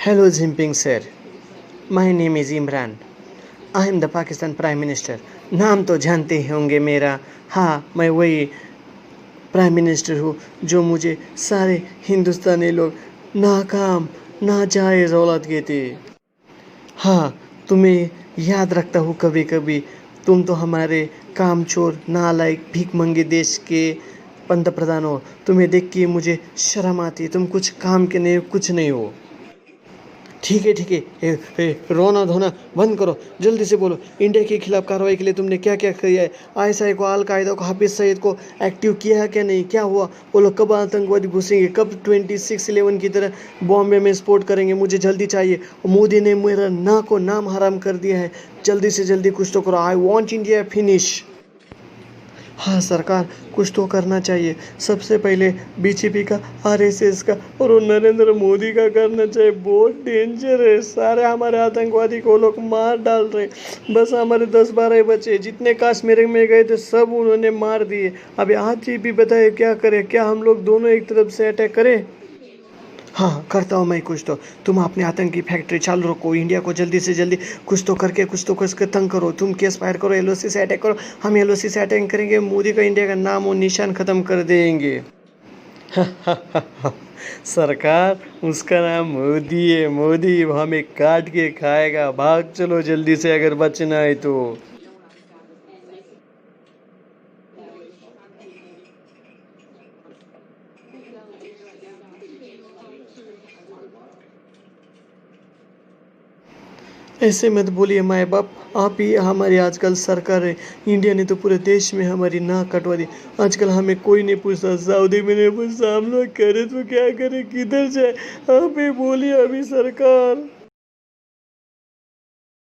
Hello Jinping sir, my name is Imran. I am the Pakistan Prime Minister. नाम तो जानते ही होंगे मेरा। हाँ, मैं वही प्राइम मिनिस्टर हूँ जो मुझे सारे हिंदुस्तानी लोग नाकाम नाजायज़ औलाद कहते। हाँ, तुम्हें याद रखता हूँ कभी कभी। तुम तो हमारे कामचोर नालायक भीखमंगे देश के पंत प्रधान हो। तुम्हें देख के मुझे शर्म आती है। तुम कुछ काम के नहीं, कुछ नहीं हो। ठीक है। रोना धोना बंद करो, जल्दी से बोलो। इंडिया के खिलाफ कार्रवाई के लिए तुमने क्या क्या किया है? आईएसआई को, अल कायदा को, हाफिज सईद को एक्टिव किया है क्या नहीं? क्या हुआ? बोलो, कब आतंकवादी घुसेंगे? कब 26/11 की तरह बॉम्बे में स्फोट करेंगे? मुझे जल्दी चाहिए। मोदी ने मेरा ना को नाम हराम कर दिया है। जल्दी से जल्दी कुछ तो करो। I want India finish. हाँ सरकार, कुछ तो करना चाहिए। सबसे पहले बीजेपी का, आरएसएस का और वो नरेंद्र मोदी का करना चाहिए। बहुत डेंजर है। सारे हमारे आतंकवादी को लोग मार डाल रहे। बस हमारे 10-12 बचे। जितने कश्मीर में गए थे सब उन्होंने मार दिए। अभी आज भी बताए क्या करें? क्या हम लोग दोनों एक तरफ से अटैक करें? हाँ, करता हूँ मैं कुछ तो। तुम अपने आतंकी फैक्ट्री चालू रखो। इंडिया को जल्दी से जल्दी कुछ तो करके कुछ तो कसके तंग करो। तुम केस फायर करो, एलओसी से अटैक करो। हम एलओसी से अटैक करेंगे, मोदी का इंडिया का नाम और निशान खत्म कर देंगे। सरकार, उसका नाम मोदी है। मोदी हमें काट के खाएगा। भाग चलो जल्दी से अगर बचना है तो। ऐसे मत बोलिए माए बाप। आप ही हमारी आजकल सरकार है। इंडिया ने तो पूरे देश में हमारी नाक कटवा दी। आजकल हमें कोई नहीं पूछता। सऊदी में नहीं पूछता। हम लोग करें तो क्या करें, किधर जाए? आप ही बोलिए अभी सरकार।